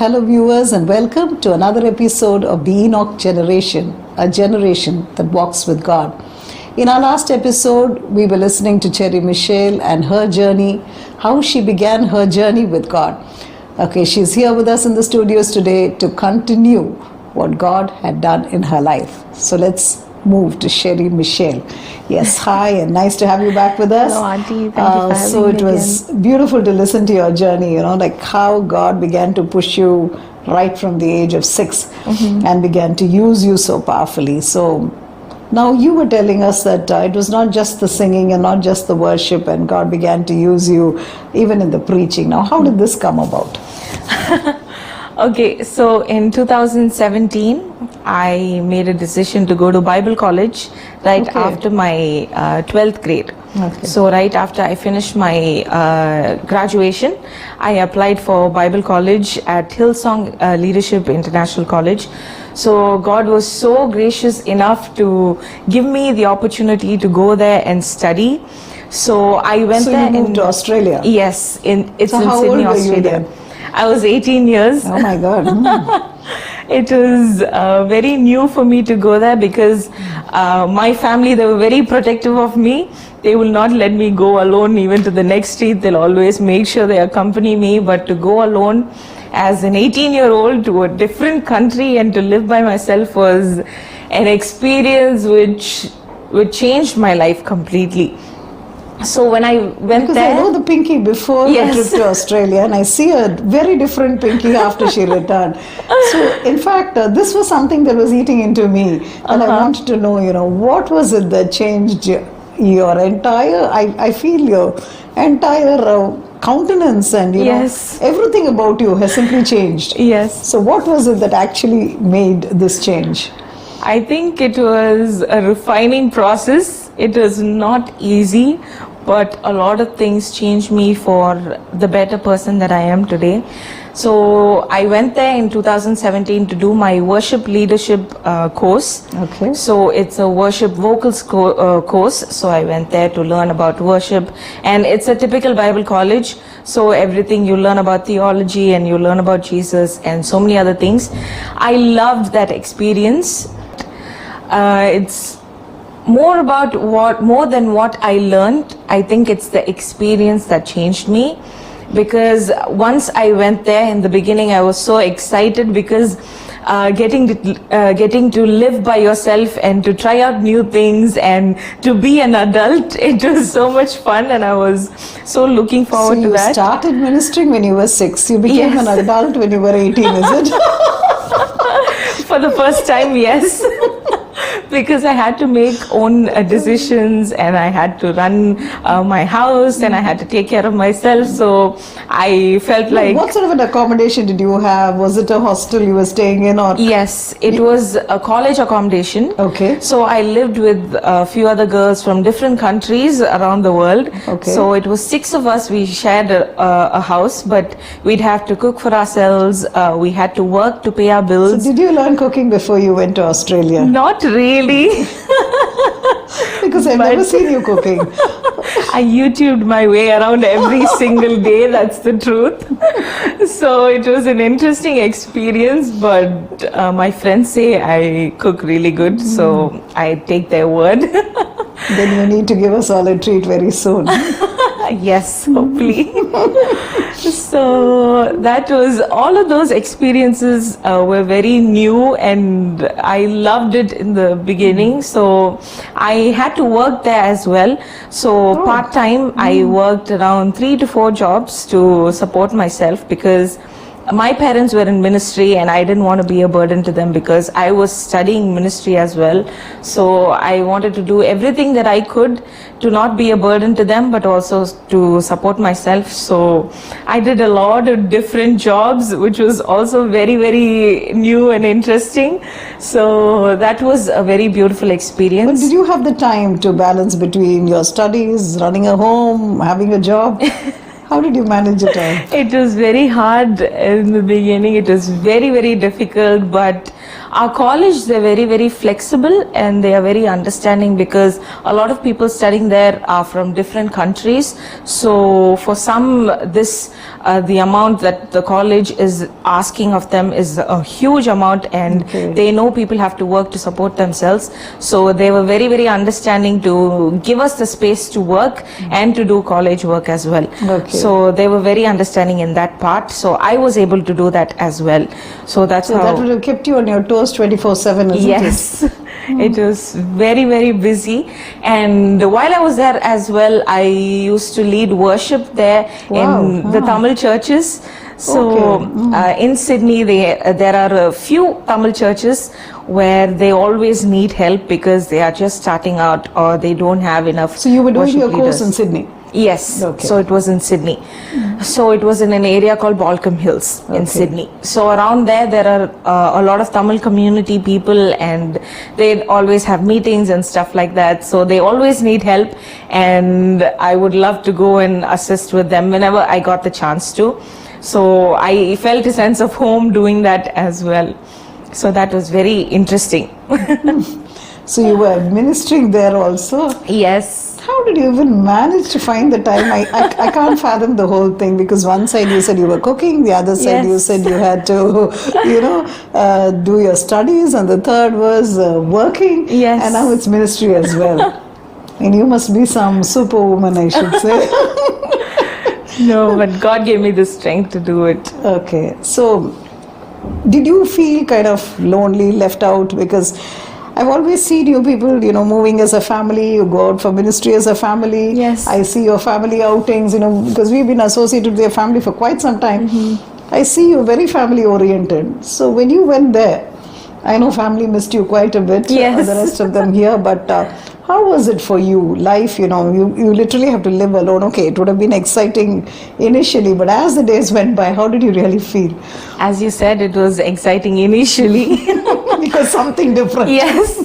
Hello viewers and welcome to another episode of the Enoch Generation, a generation that walks with God. In our last episode, we were listening to Cherie Mitchelle and her journey, how she began her journey with God. Okay, she's here with us in the studios today to continue what God had done in her life. So let's move to Cherie Mitchelle. Yes, hi, and nice to have you back with us. Hello, Auntie. Thank you for having So it me was beautiful to listen to your journey, like how God began to push you right from the age of 6 and began to use you so powerfully. So now you were telling us that it was not just the singing and not just the worship, and God began to use you even in the preaching. Now, how did this come about? Okay, so in 2017, I made a decision to go to Bible college right after my 12th grade. Okay. So right after I finished my graduation, I applied for Bible college at Hillsong Leadership International College. So God was so gracious enough to give me the opportunity to go there and study. So I went there. So you moved to Australia? Yes, it's so in how Sydney, old were you Australia. then? I was 18 years. Oh my God. It was very new for me to go there because my family, they were very protective of me. They will not let me go alone even to the next street. They'll always make sure they accompany me. But to go alone as an 18-year-old to a different country and to live by myself was an experience which changed my life completely. So when I went because there, I know the Pinky before the trip to Australia, and I see a very different Pinky after she returned. So in fact, this was something that was eating into me, and I wanted to know, what was it that changed your entire, I feel your entire countenance and everything about you has simply changed. Yes. So what was it that actually made this change? I think it was a refining process. It was not easy, but a lot of things changed me for the better person that I am today. So I went there in 2017 to do my worship leadership course. Okay. So it's a worship vocals course. So I went there to learn about worship, and it's a typical Bible college. So everything you learn about theology and you learn about Jesus and so many other things. I loved that experience. It's more than what I learned. I think it's the experience that changed me, because once I went there in the beginning, I was so excited because getting to live by yourself and to try out new things and to be an adult, it was so much fun, and I was so looking forward to that. So you started ministering when you were 6. You became an adult when you were 18, is it? For the first time, yes. Because I had to make own decisions, and I had to run my house, and I had to take care of myself. So I felt like... What sort of an accommodation did you have? Was it a hostel you were staying in? Or? Yes, it was a college accommodation. Okay. So I lived with a few other girls from different countries around the world. Okay. So it was 6 of us. We shared a house, but we'd have to cook for ourselves. We had to work to pay our bills. So did you learn cooking before you went to Australia? Not really. Because I've never seen you cooking. I YouTubed my way around every single day, that's the truth. So it was an interesting experience, but my friends say I cook really good, so I take their word. Then you need to give us all a treat very soon. Yes, hopefully. So that was, all of those experiences were very new, and I loved it in the beginning. So I had to work there as well. So part-time, I worked around 3 to 4 jobs to support myself, because my parents were in ministry and I didn't want to be a burden to them, because I was studying ministry as well. So I wanted to do everything that I could to not be a burden to them, but also to support myself. So I did a lot of different jobs, which was also very, very new and interesting. So that was a very beautiful experience. But did you have the time to balance between your studies, running a home, having a job? How did you manage it all? It was very hard in the beginning. It was very, very difficult, but Our college, they're very, very flexible and they are very understanding because a lot of people studying there are from different countries. So for some, the amount that the college is asking of them is a huge amount, and they know people have to work to support themselves. So they were very, very understanding to give us the space to work and to do college work as well. So they were very understanding in that part. So I was able to do that as well. So that's how. That would have kept you on your toes 24/7, isn't it? Yes. It was very, very busy. And while I was there as well, I used to lead worship there in the Tamil churches. So in Sydney, there are a few Tamil churches where they always need help because they are just starting out or they don't have enough. So you were doing worship your course leaders. in Sydney? Yes, so it was in Sydney. So it was in an area called Balcombe Hills in Sydney. So around there are a lot of Tamil community people, and they always have meetings and stuff like that. So they always need help, and I would love to go and assist with them whenever I got the chance to. So I felt a sense of home doing that as well. So that was very interesting. So you were ministering there also? Yes. How did you even manage to find the time? I can't fathom the whole thing, because one side you said you were cooking, the other side you said you had to, do your studies, and the third was working. Yes. And now it's ministry as well. And you must be some superwoman, I should say. No, but God gave me the strength to do it. Okay. So, did you feel kind of lonely, left out? Because I've always seen you people, moving as a family. You go out for ministry as a family. Yes. I see your family outings, because we've been associated with your family for quite some time. I see you very family oriented. So when you went there, I know family missed you quite a bit. Yes. The rest of them here. But how was it for you? Life, you literally have to live alone. Okay, it would have been exciting initially, but as the days went by, how did you really feel? As you said, it was exciting initially. Because something different. Yes.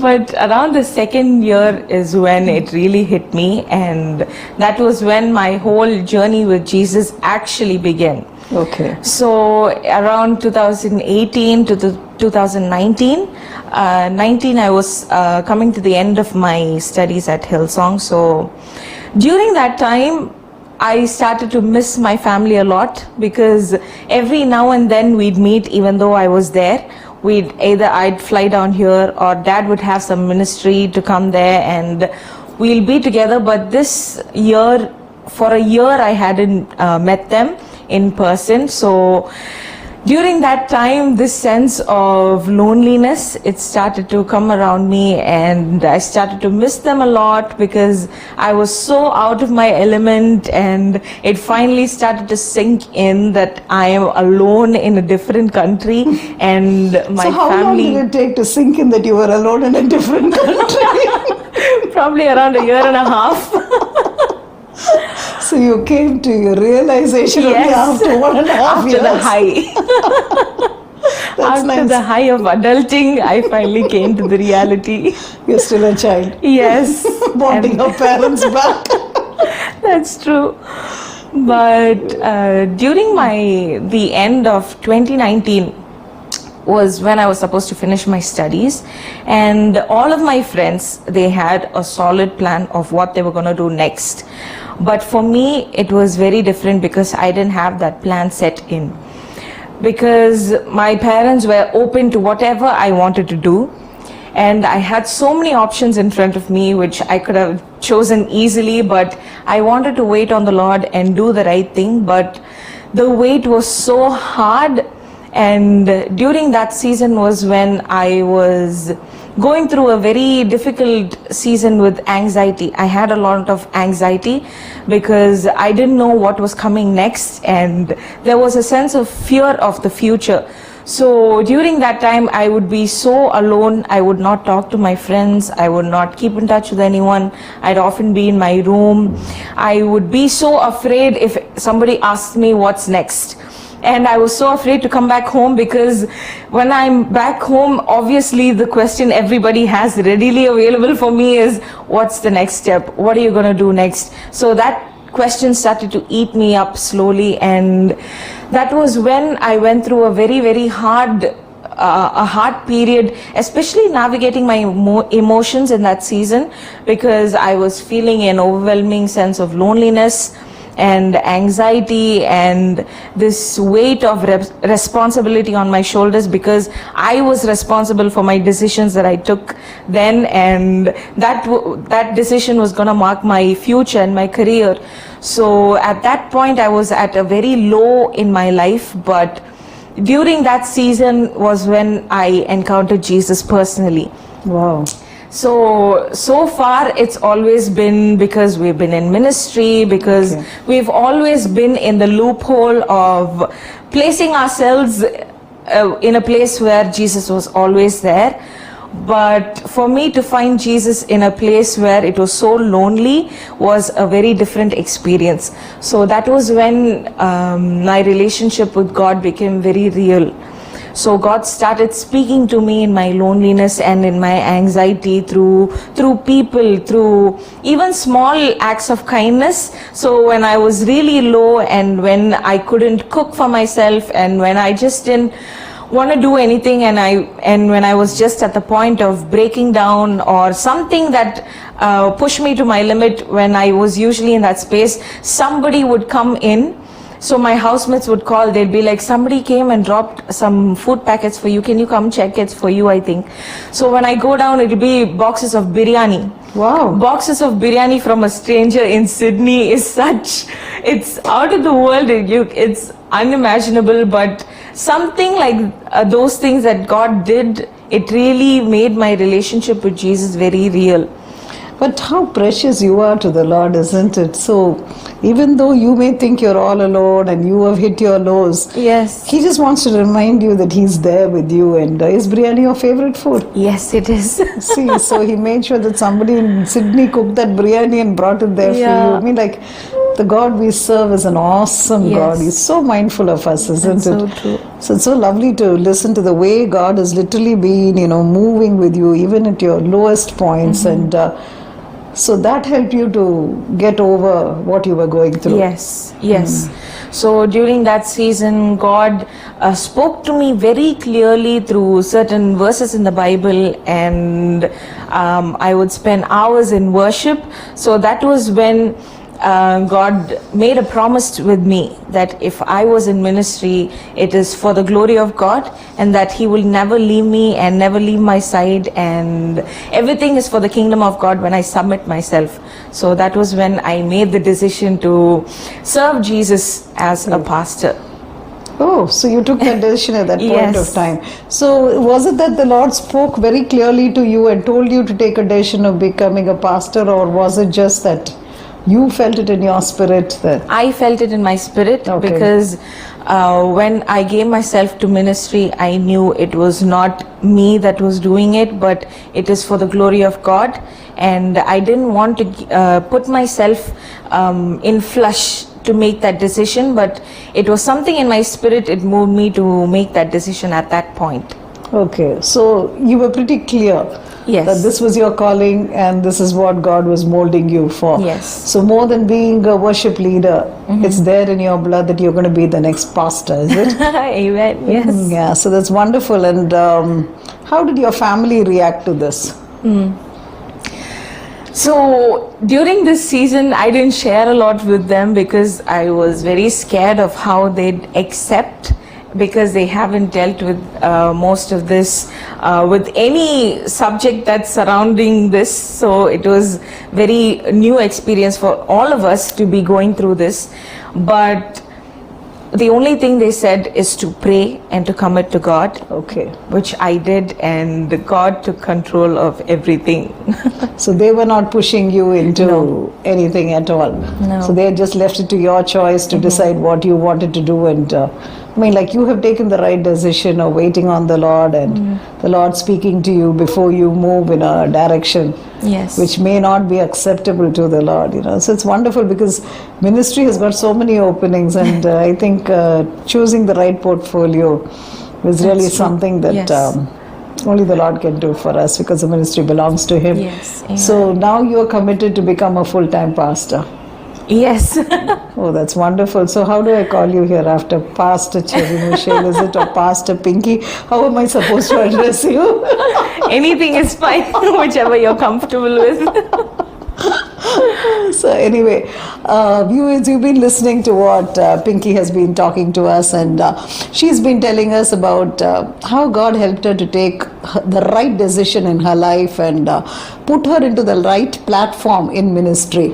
But around the second year is when it really hit me, and that was when my whole journey with Jesus actually began. Okay. So around 2018 to 2019, 19 I was coming to the end of my studies at Hillsong. So during that time, I started to miss my family a lot, because every now and then we'd meet, even though I was there. I'd fly down here, or Dad would have some ministry to come there, and we'll be together. But this year, for a year, I hadn't met them in person. So during that time, this sense of loneliness, it started to come around me, and I started to miss them a lot because I was so out of my element, and it finally started to sink in that I am alone in a different country, and my family... So how family... long did it take to sink in that you were alone in a different country? Probably around a year and a half. So you came to your realization only after 1.5 years. After the high. After nice. the high of adulting, I finally came to the reality. You're still a child. Yes. Wanting your parents back. That's true. But during the end of 2019 was when I was supposed to finish my studies, and all of my friends, they had a solid plan of what they were going to do next. But for me, it was very different because I didn't have that plan set in. Because my parents were open to whatever I wanted to do, and I had so many options in front of me which I could have chosen easily, but I wanted to wait on the Lord and do the right thing. But the wait was so hard, and during that season was when I was going through a very difficult season with anxiety. I had a lot of anxiety because I didn't know what was coming next, and there was a sense of fear of the future. So during that time, I would be so alone. I would not talk to my friends. I would not keep in touch with anyone. I'd often be in my room. I would be so afraid if somebody asked me what's next. And I was so afraid to come back home, because when I'm back home, obviously the question everybody has readily available for me is, what's the next step? What are you going to do next? So that question started to eat me up slowly, and that was when I went through a very, very hard a hard period, especially navigating my emotions in that season, because I was feeling an overwhelming sense of loneliness and anxiety and this weight of responsibility on my shoulders, because I was responsible for my decisions that I took then, and that decision was going to mark my future and my career. So at that point I was at a very low in my life, but during that season was when I encountered Jesus personally. Wow. So far it's always been because we've been in ministry, because we've always been in the loophole of placing ourselves in a place where Jesus was always there. But for me to find Jesus in a place where it was so lonely was a very different experience. So that was when my relationship with God became very real. So God started speaking to me in my loneliness and in my anxiety through people, through even small acts of kindness. So when I was really low and when I couldn't cook for myself and when I just didn't want to do anything, and when I was just at the point of breaking down or something that pushed me to my limit, when I was usually in that space, somebody would come in. So my housemates would call, they'd be like, somebody came and dropped some food packets for you, can you come check? It's for you, I think. So when I go down, it'll be boxes of biryani. Wow. Boxes of biryani from a stranger in Sydney is it's out of the world, it's unimaginable, but something like those things that God did, it really made my relationship with Jesus very real. But how precious you are to the Lord, isn't it? So even though you may think you're all alone and you have hit your lows, yes, He just wants to remind you that He's there with you. And is biryani your favorite food? Yes, it is. See, so He made sure that somebody in Sydney cooked that biryani and brought it there for you. I mean, like, the God we serve is an awesome God. He's so mindful of us, isn't it? So true. So it's so lovely to listen to the way God has literally been, moving with you even at your lowest points. And so that helped you to get over what you were going through. Yes. So during that season, God spoke to me very clearly through certain verses in the Bible, and I would spend hours in worship. So that was when God made a promise with me that if I was in ministry, it is for the glory of God, and that He will never leave me and never leave my side, and everything is for the kingdom of God when I submit myself. So that was when I made the decision to serve Jesus as a pastor. Oh, so you took that decision at that point of time. So was it that the Lord spoke very clearly to you and told you to take a decision of becoming a pastor, or was it just that you felt it in your spirit? I felt it in my spirit, because when I gave myself to ministry, I knew it was not me that was doing it, but it is for the glory of God. And I didn't want to put myself in flesh to make that decision, but it was something in my spirit. It moved me to make that decision at that point. Okay, so you were pretty clear. Yes. That this was your calling and this is what God was molding you for. Yes. So more than being a worship leader, it's there in your blood that you're going to be the next pastor, is it? Amen. Yes. Yeah, so that's wonderful. And how did your family react to this? So during this season, I didn't share a lot with them because I was very scared of how they'd accept, because they haven't dealt with most of this, with any subject that's surrounding this. So it was very new experience for all of us to be going through this. But the only thing they said is to pray and to commit to God. Okay. Which I did, and God took control of everything. So they were not pushing you into anything at all. No. So they had just left it to your choice to decide what you wanted to do. And I mean, like, you have taken the right decision of waiting on the Lord and the Lord speaking to you before you move in a direction which may not be acceptable to the Lord, So it's wonderful, because ministry has got so many openings, and I think choosing the right portfolio is really something that only the Lord can do for us, because the ministry belongs to Him. Yes. So now you are committed to become a full-time pastor. Yes. Oh, that's wonderful. So how do I call you hereafter? Pastor Cherie Mitchelle, is it, or Pastor Pinky? How am I supposed to address you? Anything is fine, whichever you're comfortable with. So anyway, viewers, you've been listening to what Pinky has been talking to us, and she's been telling us about how God helped her to take the right decision in her life and put her into the right platform in ministry.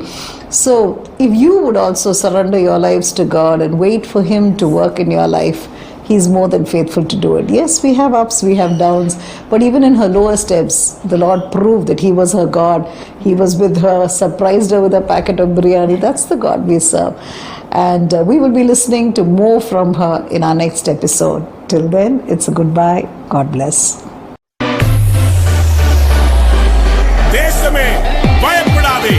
So if you would also surrender your lives to God and wait for Him to work in your life, He's more than faithful to do it. Yes, we have ups, we have downs, but even in her lower steps, the Lord proved that He was her God. He was with her, surprised her with a packet of biryani. That's the God we serve. And we will be listening to more from her in our next episode. Till then, it's a goodbye. God bless. தேசமே பயப்படாதே,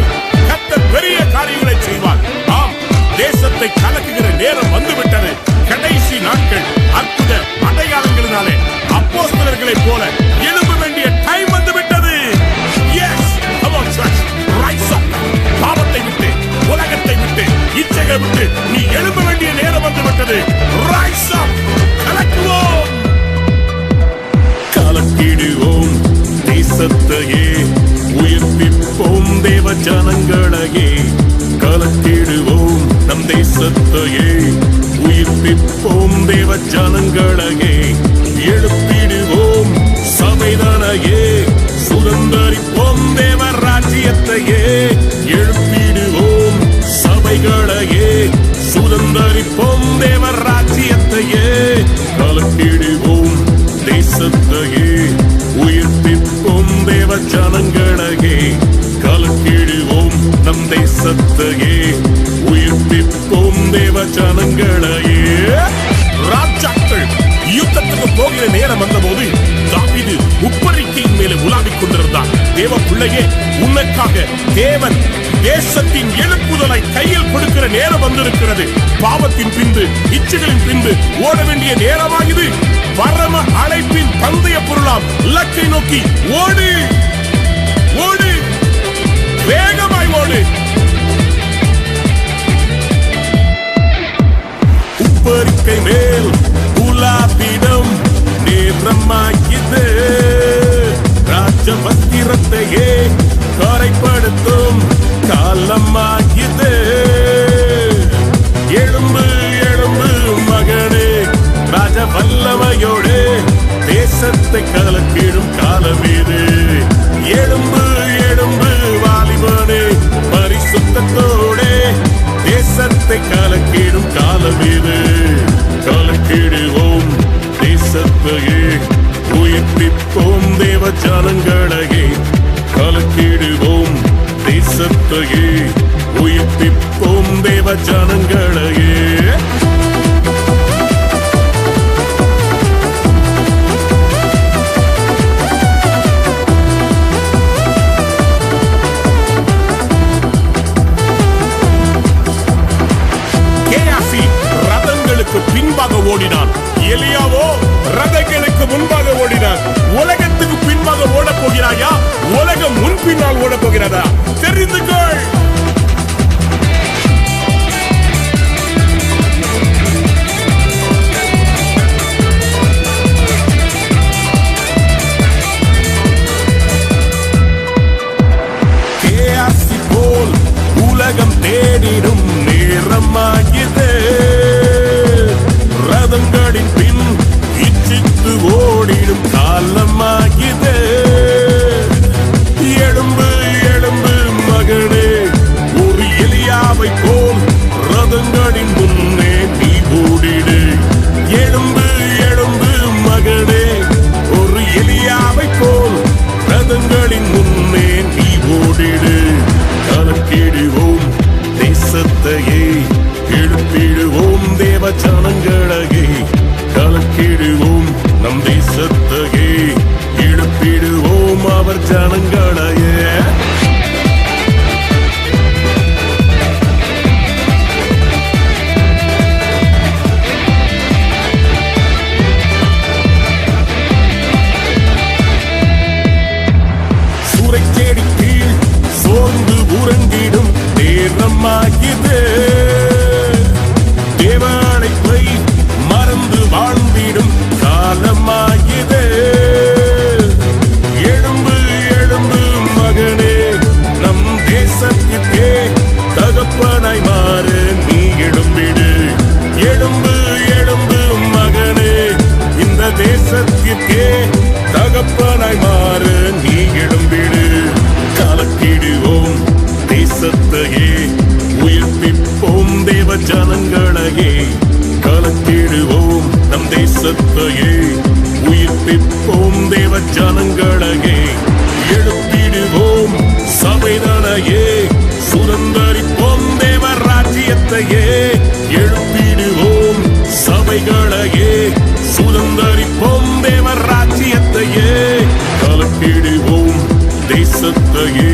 கர்த்தர் பெரிய காரியங்களை செய்வார். ஆம், தேசத்தை கலக்குகிற நேரம் வந்துவிட்டது. கடைசி நாட்கள் அற்புத அடையாளங்களினாலே அப்போஸ்தலர்களைப் போல எழும்ப வேண்டிய டைம் வந்துவிட்டது. Yes, come on church, rise up. பாவத்தை விட்டு, உலகத்தை விட்டு, இச்சைகளை விட்டு நீ எழும்ப வேண்டிய நேரம் வந்துவிட்டது. rise up, கலக்குவோம், கலக்கிடுவோம் தேசத்தையே, உயிர்ப்பிப்போம் தேவ ஜனங்களையே, கலக்கிடுவோம் நம் தேசத்தையே, உயிர்ப்பிப்போம் தேவ ஜனங்களையே, எழுப்பிடுவோம் சபைதனையே, சுதந்தரிப்போம் தேவ ராஜ்யத்தையே, எழுப்பிடுவோம் சபைகளையே, சுதந்தரிப்போம் தேவ ராஜ்யத்தையே, கலக்கிடுவோம் தேசத்தையே, உயிர்ப்பிப்போம் தேவ ஜனங்களையே, கலக்கிடுவோம் நம் தேசத்தையே, உயிர்ப்பிப்போம் தேவ ஜனங்களையே. ராஜாக்கள் யுத்தத்துக்கு போகிற நேரம் வந்தபோது தாவீது உப்பரிக்கையின் மேலே உலாவிக் கொண்டிருந்தார். தேவ பிள்ளையே, உனக்காக தேவன் தேசத்தின் எழுப்புதலை கையில் கொடுக்கிற நேரம் வந்திருக்கிறது. பாவத்தின் பின்பு, இச்சைகளின் பின்பு ஓட வேண்டிய நேரமாகுது. பரம அழைப்பின் பந்தய பொருளாம் இலக்கை நோக்கி ஓடு, ஓடு, வேகமாய் ஓடு. உப்பரிக்கை மேல் உலாவிடும் நேரமாகிது. ராஜ வஸ்திரத்தையே கரைப்படுத்தும் காலமாகிது. எழும்பு, எழும்பு மகனே, ராஜ வல்லமையோடு தேசத்தை கலக்கிடும் காலம் இது. எழும்பு, எழும்பு வாலிபனே, பரிசுத்தத்தோடே தேசத்தை கலக்கிடும் காலம் இது. கலக்கிடுவோம் தேசத்தையே, உயிர்ப்பிப்போம் தேவ ஜனங்களையே, கலக்கிடுவோம் தேசத்தையே, உயிர்ப்பிப்போம் தேவ ஜனங்களையே. பின்பாக ஓடினான். எலியாவோ ரதங்களுக்கு முன்பாக ஓடினான். உலகத்துக்கு பின்பாக ஓட போகிறாயா? உலகம் முன் பின்னால் ஓட போகிறதா? தெரிந்து கொள். கேயாசி போல் உலகம் தேடிடும் நேரமாகிது. ரதங்களின் பின் இச்சித்து ஓடிடும் காலமாகிது. எழும்பு, எழும்பு மகனே, ஒரு எலியாவை போல் ரதங்களின் முன்னே நீ ஓடிடு. எழும்பு, எழும்பு மகனே, ஒரு எலியாவை போல் ரதங்களின் முன்னே நீ ஓடிடு. கலக்கிடுவோம் தேசத்தையே, எழுப்பிடுவோம் தேவ ஜனங்களையே, கலக்கிடுவோம் நம் தேசத்தையே, எழுப்பிடுவோம் அவர் ஜனங்களையே. சூறைச்சேடி கீழ் சோர்ந்து உறங்கிடும் நேரமாகிது. ஜனங்களையே எழுப்பிடுவோம், சபைதனையே சுதந்தரிப்போம், தேவர் ராஜ்யத்தையே எழுப்பிடுவோம், சபைகளையே சுதந்தரிப்போம், தேவர் ராஜ்யத்தையே கலக்கிடுவோம், தேசத்தையே